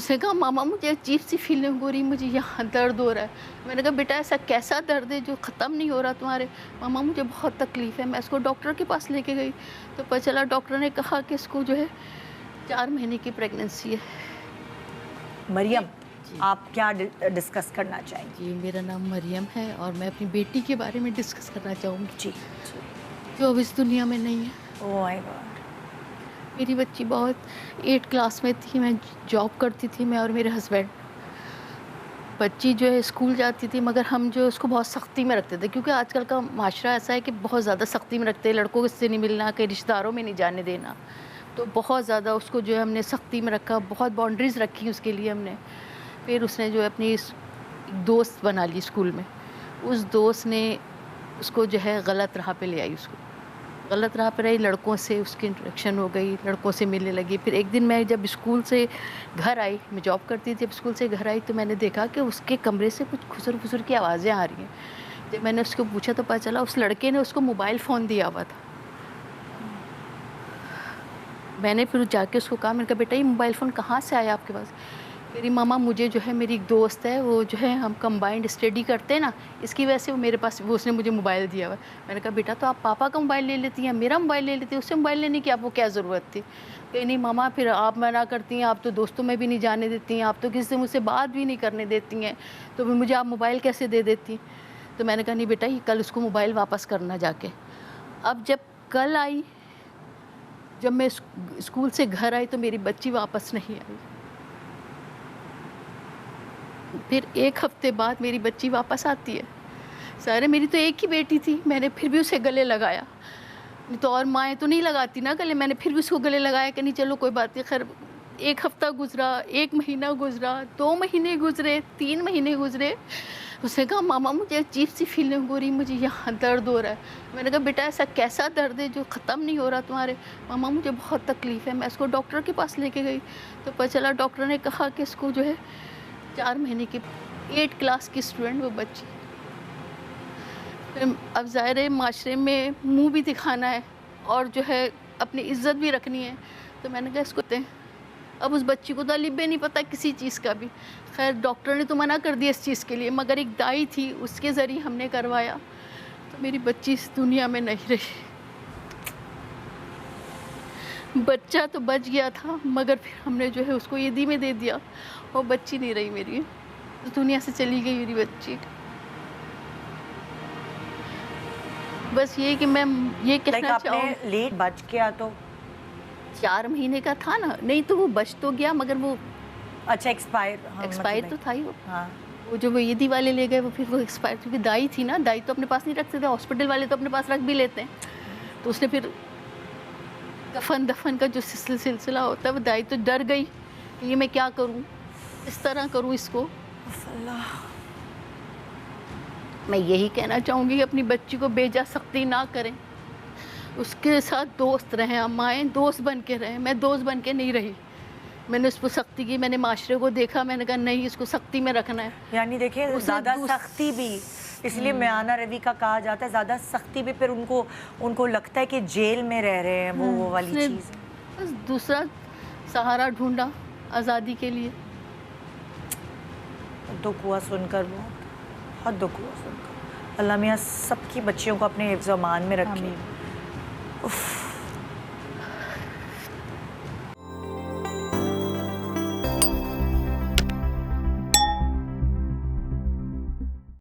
उसने कहा मामा मुझे अजीब सी फीलिंग हो रही, मुझे यहाँ दर्द हो रहा है। मैंने कहा बेटा ऐसा कैसा दर्द है जो ख़त्म नहीं हो रहा तुम्हारे? मामा मुझे बहुत तकलीफ़ है। मैं इसको डॉक्टर के पास लेके गई तो पता चला डॉक्टर ने कहा कि इसको जो है 4 महीने की प्रेगनेंसी है। मरियम, जी। आप क्या डिस्कस करना चाहेंगी? जी, मेरा नाम मरियम है और मैं अपनी बेटी के बारे में डिस्कस करना चाहूँगी जी। जो अब इस दुनिया में नहीं है। Oh my God. मेरी बच्ची बहुत 8 क्लास में थी, मैं जॉब करती थी, मैं और मेरे हस्बैंड। बच्ची जो है स्कूल जाती थी मगर हम जो है उसको बहुत सख्ती में रखते थे क्योंकि आजकल का माशरा ऐसा है कि बहुत ज़्यादा सख्ती में रखते हैं, लड़कों से नहीं मिलना, कहीं रिश्तेदारों में नहीं जाने देना। तो बहुत ज़्यादा उसको जो है हमने सख्ती में रखा, बहुत बाउंड्रीज़ रखी उसके लिए हमने। फिर उसने जो है अपनी एक दोस्त बना ली स्कूल में। उस दोस्त ने उसको जो है गलत राह पे ले आई उसको। गलत राह पे रही, लड़कों से उसकी इंट्रोडक्शन हो गई, लड़कों से मिलने लगी। फिर एक दिन मैं जब स्कूल से घर आई, मैं जॉब करती थी, जब स्कूल से घर आई तो मैंने देखा कि उसके कमरे से कुछ खुसर-फुसर की आवाज़ें आ रही हैं। जब मैंने उसको पूछा तो पता चला उस लड़के ने उसको मोबाइल फ़ोन दिया हुआ था। मैंने फिर जाके उसको कहा, मैंने कहा बेटा ये मोबाइल फ़ोन कहाँ से आया आपके पास? कह रही मामा मुझे जो है मेरी एक दोस्त है, वो जो है हम कंबाइंड स्टडी करते हैं ना, इसकी वजह से वो मेरे पास वो उसने मुझे मोबाइल दिया हुआ है। मैंने कहा बेटा तो आप पापा का मोबाइल ले लेती हैं, मेरा मोबाइल ले लेती हैं, उससे मोबाइल लेने की आपको क्या ज़रूरत थी? कही नहीं मामा फिर आप मना करती हैं, आप तो दोस्तों में भी नहीं जाने देती हैं, आप तो किसी से मुझसे बात भी नहीं करने देती हैं, तो फिर मुझे आप मोबाइल कैसे दे देती? तो मैंने कहा नहीं बेटा ये कल उसको मोबाइल वापस करना जाके। अब जब कल आई, जब मैं स्कूल से घर आई तो मेरी बच्ची वापस नहीं आई। फिर 1 हफ्ते बाद मेरी बच्ची वापस आती है। सारे मेरी तो एक ही बेटी थी, मैंने फिर भी उसे गले लगाया। नहीं तो और माएँ तो नहीं लगाती ना गले, मैंने फिर भी उसको गले लगाया कि नहीं चलो कोई बात नहीं। खैर 1 हफ्ता गुज़रा, 1 महीना गुज़रा, 2 महीने गुज़रे, 3 महीने गुज़रे। उसने कहा मामा मुझे अजीब सी फीलिंग हो रही, मुझे यहाँ दर्द हो रहा है। मैंने कहा बेटा ऐसा कैसा दर्द है जो ख़त्म नहीं हो रहा तुम्हारे? मामा मुझे बहुत तकलीफ़ है। मैं इसको डॉक्टर के पास लेके गई तो पता चला डॉक्टर ने कहा कि इसको जो है 4 महीने की 8 क्लास की स्टूडेंट वो बच्ची। अब ज़ाहिर है माशरे में मुँह भी दिखाना है और जो है अपनी इज़्ज़त भी रखनी है, तो मैंने कहा इसको दें। अब उस बच्ची को तो अलिफ-बे नहीं पता किसी चीज़ का भी। ख़ैर डॉक्टर ने तो मना कर दिया इस चीज़ के लिए, मगर एक दाई थी उसके ज़रिए हमने करवाया, तो मेरी बच्ची इस दुनिया में नहीं रही। बच्चा तो बच गया था मगर फिर हमने जो है उसको ईदी में दे दिया और बच्ची नहीं रही मेरी, इस दुनिया से चली गई मेरी बच्ची। बस ये कि मैं ये कहना चाहूँ लेट बच गया तो 4 महीने का था ना, नहीं तो वो बच तो गया मगर वो अच्छा एक्सपायर, हाँ, एक्सपायर मतलब तो था ही वो। हाँ। वो जो वो ईदी वाले ले गए वो फिर वो एक्सपायर, क्योंकि दाई थी ना, दाई तो अपने पास नहीं रखते थे, हॉस्पिटल वाले तो अपने पास रख भी लेते हैं। तो उसने फिर दफन का जो सिलसिला होता है वो दाई तो डर गई कि ये मैं क्या करूँ, इस तरह करूँ इसको। अल्लाह। मैं यही कहना चाहूँगी कि अपनी बच्ची को बेजा सख्ती ना करें, उसके साथ दोस्त रहें, अम्माएँ दोस्त बन के रहें। मैं दोस्त बन के नहीं रही, मैंने उस पर सख्ती की, मैंने माशरे को देखा, मैंने कहा नहीं इसको सख्ती में रखना है। यानी देखिए ज़्यादा सख्ती भी, इसलिए म्याना रवि का कहा जाता है ज़्यादा सख्ती भी फिर उनको लगता है कि जेल में रह रहे हैं, वो वाली चीज़। बस दूसरा सहारा ढूंढा आज़ादी के लिए। दुख हुआ सुनकर, बहुत दुख हुआ सुनकर। अल्लाह मियाँ सबकी बच्चियों को अपने हिफ्ज़-ओ-अमान में रखे। उफ़।